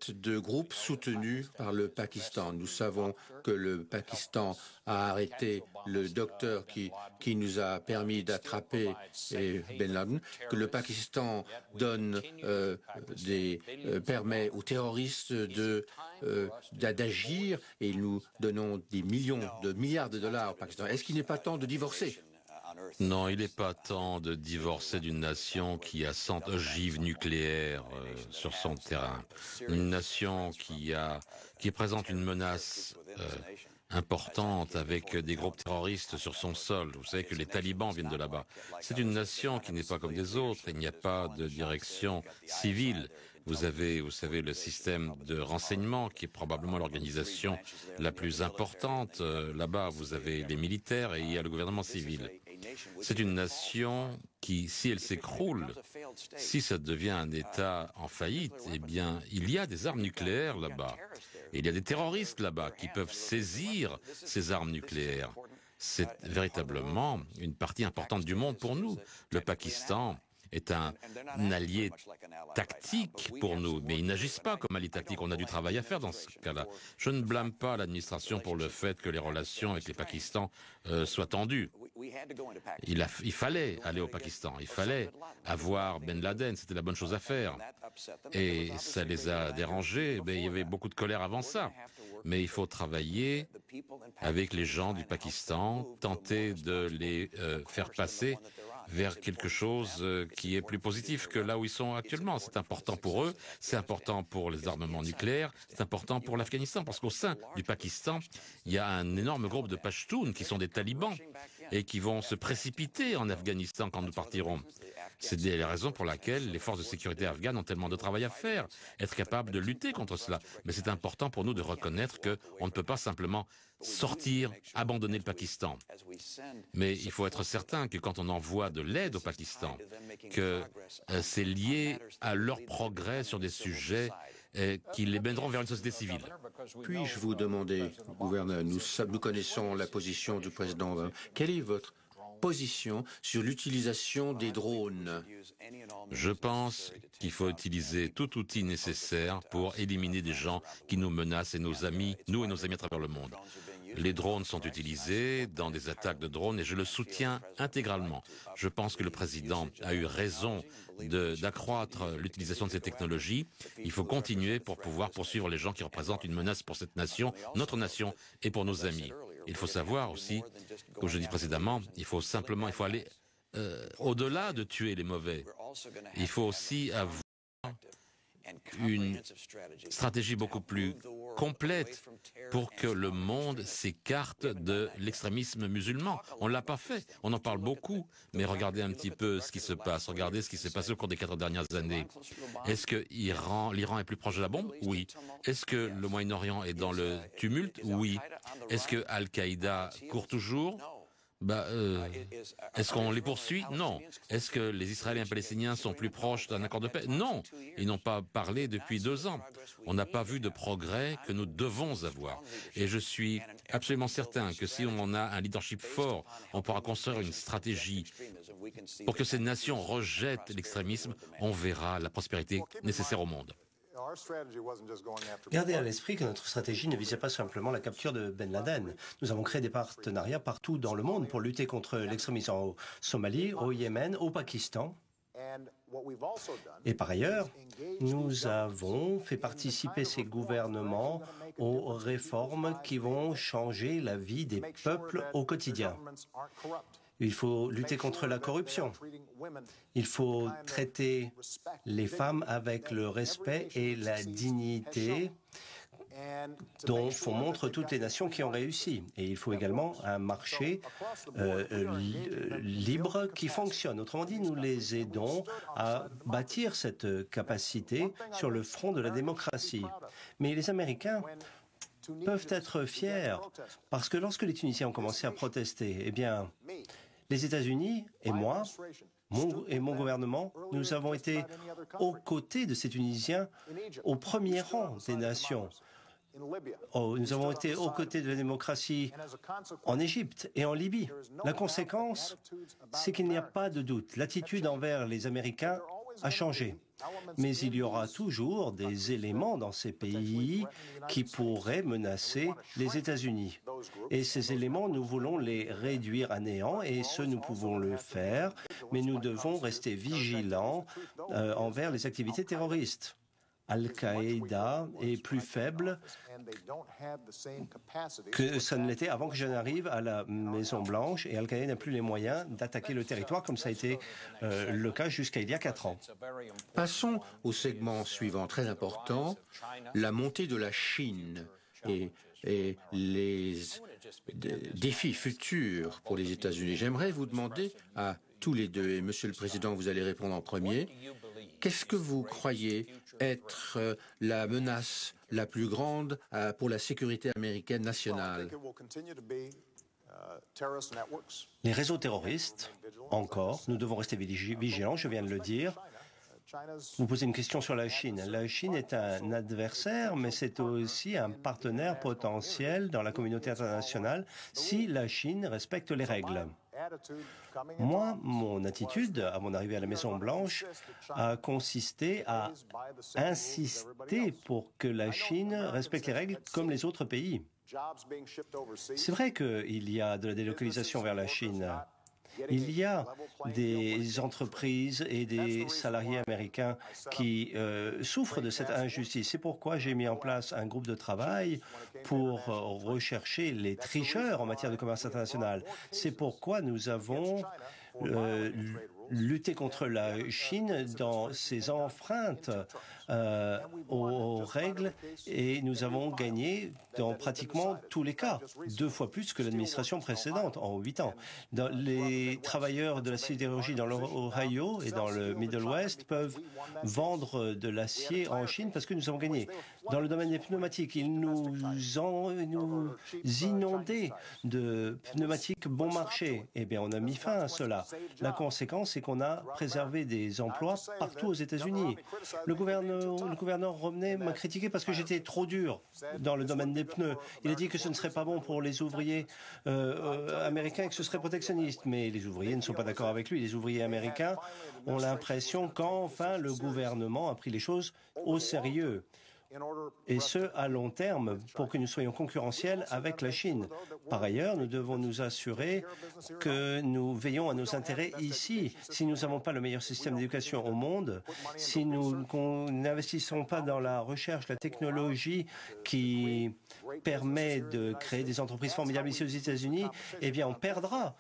enquête de groupe soutenue par le Pakistan. Nous savons que le Pakistan a arrêté le docteur qui nous a permis d'attraper Ben Laden, que le Pakistan donne permet aux terroristes d'agir et nous donnons des milliards de dollars au Pakistan. Est-ce qu'il n'est pas temps de divorcer? Non, il n'est pas temps de divorcer d'une nation qui a 100 ogives nucléaires sur son terrain. Une nation qui présente une menace importante avec des groupes terroristes sur son sol. Vous savez que les talibans viennent de là-bas. C'est une nation qui n'est pas comme les autres. Il n'y a pas de direction civile. Vous savez, le système de renseignement qui est probablement l'organisation la plus importante. Là-bas, vous avez les militaires et il y a le gouvernement civil. C'est une nation qui, si elle s'écroule, si ça devient un État en faillite, eh bien, il y a des armes nucléaires là-bas. Et il y a des terroristes là-bas qui peuvent saisir ces armes nucléaires. C'est véritablement une partie importante du monde pour nous. Le Pakistan est un allié tactique pour nous, mais ils n'agissent pas comme allié tactique. On a du travail à faire dans ce cas-là. Je ne blâme pas l'administration pour le fait que les relations avec les Pakistan soient tendues. Il fallait aller au Pakistan, il fallait avoir Ben Laden, c'était la bonne chose à faire. Et ça les a dérangés, mais il y avait beaucoup de colère avant ça. Mais il faut travailler avec les gens du Pakistan, tenter de les faire passer vers quelque chose qui est plus positif que là où ils sont actuellement. C'est important pour eux, c'est important pour les armements nucléaires, c'est important pour l'Afghanistan, parce qu'au sein du Pakistan, il y a un énorme groupe de Pashtuns qui sont des talibans et qui vont se précipiter en Afghanistan quand nous partirons. C'est la raison pour laquelle les forces de sécurité afghanes ont tellement de travail à faire, être capables de lutter contre cela. Mais c'est important pour nous de reconnaître qu'on ne peut pas simplement sortir, abandonner le Pakistan. Mais il faut être certain que quand on envoie de l'aide au Pakistan, que c'est lié à leur progrès sur des sujets qui les mèneront vers une société civile. Puis-je vous demander, gouverneur, nous connaissons la position du président Obama. Quelle est votre position sur l'utilisation des drones? Je pense qu'il faut utiliser tout outil nécessaire pour éliminer des gens qui nous menacent et nos amis, nous et nos amis à travers le monde. Les drones sont utilisés dans des attaques de drones et je le soutiens intégralement. Je pense que le président a eu raison d'accroître l'utilisation de ces technologies. Il faut continuer pour pouvoir poursuivre les gens qui représentent une menace pour cette nation, notre nation et pour nos amis. Il faut savoir aussi, comme je dis précédemment, il faut aller au-delà de tuer les mauvais. Il faut aussi avoir une stratégie beaucoup plus complète pour que le monde s'écarte de l'extrémisme musulman. On ne l'a pas fait. On en parle beaucoup, mais regardez un petit peu ce qui se passe. Regardez ce qui s'est passé au cours des 4 dernières années. Est-ce que l'Iran est plus proche de la bombe? Oui. Est-ce que le Moyen-Orient est dans le tumulte? Oui. Est-ce que Al-Qaïda court toujours? Est-ce qu'on les poursuit? Non. Est-ce que les Israéliens et Palestiniens sont plus proches d'un accord de paix? Non. Ils n'ont pas parlé depuis 2 ans. On n'a pas vu de progrès que nous devons avoir. Et je suis absolument certain que si on a un leadership fort, on pourra construire une stratégie pour que ces nations rejettent l'extrémisme. On verra la prospérité nécessaire au monde. Gardez à l'esprit que notre stratégie ne visait pas simplement la capture de Ben Laden. Nous avons créé des partenariats partout dans le monde pour lutter contre l'extrémisme en Somalie, au Yémen, au Pakistan. Et par ailleurs, nous avons fait participer ces gouvernements aux réformes qui vont changer la vie des peuples au quotidien. Il faut lutter contre la corruption. Il faut traiter les femmes avec le respect et la dignité dont font montre toutes les nations qui ont réussi. Et il faut également un marché libre qui fonctionne. Autrement dit, nous les aidons à bâtir cette capacité sur le front de la démocratie. Mais les Américains peuvent être fiers parce que lorsque les Tunisiens ont commencé à protester, eh bien, les États-Unis et moi, mon gouvernement, nous avons été aux côtés de ces Tunisiens au premier rang des nations. Nous avons été aux côtés de la démocratie en Égypte et en Libye. La conséquence, c'est qu'il n'y a pas de doute. L'attitude envers les Américains a changé. Mais il y aura toujours des éléments dans ces pays qui pourraient menacer les États-Unis. Et ces éléments, nous voulons les réduire à néant, et nous pouvons le faire, mais nous devons rester vigilants envers les activités terroristes. Al-Qaïda est plus faible que ça ne l'était avant que je n'arrive à la Maison-Blanche, et Al-Qaïda n'a plus les moyens d'attaquer le territoire comme ça a été le cas jusqu'à il y a 4 ans. Passons au segment suivant, très important, la montée de la Chine et les défis futurs pour les États-Unis. J'aimerais vous demander à tous les deux, et Monsieur le Président, vous allez répondre en premier, qu'est-ce que vous croyez être la menace la plus grande pour la sécurité américaine nationale? Les réseaux terroristes, encore, nous devons rester vigilants, je viens de le dire. Vous posez une question sur la Chine. La Chine est un adversaire, mais c'est aussi un partenaire potentiel dans la communauté internationale si la Chine respecte les règles. Moi, mon attitude, à mon arrivée à la Maison-Blanche, a consisté à insister pour que la Chine respecte les règles comme les autres pays. C'est vrai qu'il y a de la délocalisation vers la Chine. Il y a des entreprises et des salariés américains qui souffrent de cette injustice. C'est pourquoi j'ai mis en place un groupe de travail pour rechercher les tricheurs en matière de commerce international. C'est pourquoi nous avons lutté contre la Chine dans ses enfreintes aux règles, et nous avons gagné dans pratiquement tous les cas, 2 fois plus que l'administration précédente en 8 ans. Les travailleurs de la sidérurgie dans l'Ohio et dans le Middle West peuvent vendre de l'acier en Chine parce que nous avons gagné. Dans le domaine des pneumatiques, ils nous inondaient de pneumatiques bon marché. Eh bien, on a mis fin à cela. La conséquence, c'est qu'on a préservé des emplois partout aux États-Unis. Le gouverneur Romney m'a critiqué parce que j'étais trop dur dans le domaine des pneus. Il a dit que ce ne serait pas bon pour les ouvriers américains et que ce serait protectionniste. Mais les ouvriers ne sont pas d'accord avec lui. Les ouvriers américains ont l'impression qu'enfin le gouvernement a pris les choses au sérieux. Et ce, à long terme, pour que nous soyons concurrentiels avec la Chine. Par ailleurs, nous devons nous assurer que nous veillons à nos intérêts ici. Si nous n'avons pas le meilleur système d'éducation au monde, si nous n'investissons pas dans la recherche, la technologie qui permet de créer des entreprises formidables ici aux États-Unis, eh bien, on perdra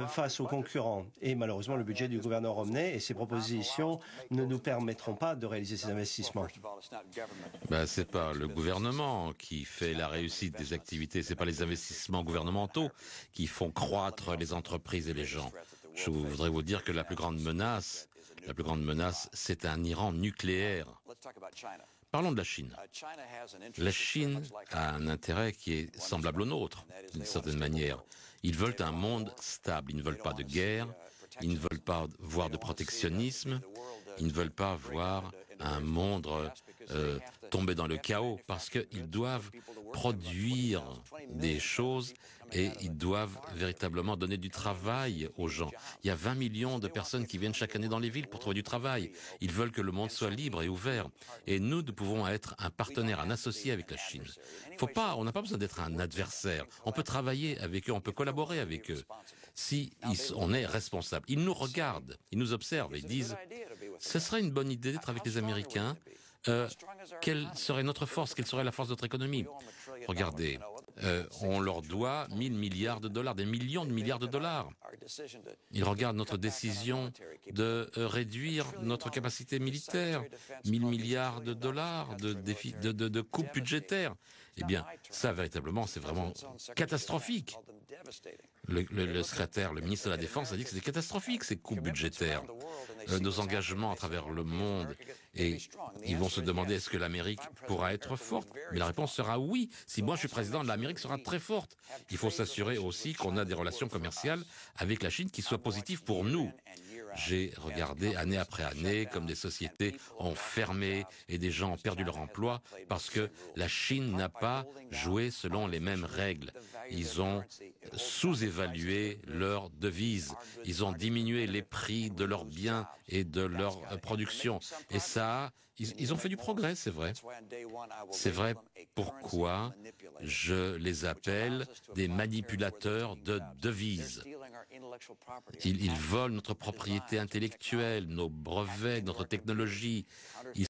face aux concurrents. Et malheureusement, le budget du gouverneur Romney et ses propositions ne nous permettront pas de réaliser ces investissements. C'est pas le gouvernement qui fait la réussite des activités, c'est pas les investissements gouvernementaux qui font croître les entreprises et les gens. Je voudrais vous dire que la plus grande menace, c'est un Iran nucléaire. Parlons de la Chine. La Chine a un intérêt qui est semblable au nôtre, d'une certaine manière. Ils veulent un monde stable, ils ne veulent pas de guerre, ils ne veulent pas voir de protectionnisme, ils ne veulent pas voir un monde tomber dans le chaos, parce qu'ils doivent produire des choses et ils doivent véritablement donner du travail aux gens. Il y a 20 millions de personnes qui viennent chaque année dans les villes pour trouver du travail. Ils veulent que le monde soit libre et ouvert. Et nous pouvons être un partenaire, un associé avec la Chine. On n'a pas besoin d'être un adversaire. On peut travailler avec eux, on peut collaborer avec eux. Si on est responsable. Ils nous regardent, ils nous observent, ils disent « Ce serait une bonne idée d'être avec les Américains. Quelle serait notre force? Quelle serait la force de notre économie? Regardez, on leur doit 1000 milliards de dollars, des millions de milliards de dollars. Ils regardent notre décision de réduire notre capacité militaire, 1000 milliards de dollars de coupes budgétaires. Eh bien, ça, véritablement, c'est vraiment catastrophique. Le secrétaire, le ministre de la Défense a dit que c'était catastrophique, ces coupes budgétaires. Nos engagements à travers le monde, et ils vont se demander est-ce que l'Amérique pourra être forte? Mais la réponse sera oui. Si moi je suis président, l'Amérique sera très forte. Il faut s'assurer aussi qu'on a des relations commerciales avec la Chine qui soient positives pour nous. j'ai regardé année après année comme des sociétés ont fermé et des gens ont perdu leur emploi parce que la Chine n'a pas joué selon les mêmes règles. Ils ont sous-évalué leur devise. Ils ont diminué les prix de leurs biens et de leur production. Et ça, ils ont fait du progrès, c'est vrai. C'est vrai pourquoi je les appelle des manipulateurs de devises. Ils volent notre propriété intellectuelle, nos brevets, notre technologie. Ils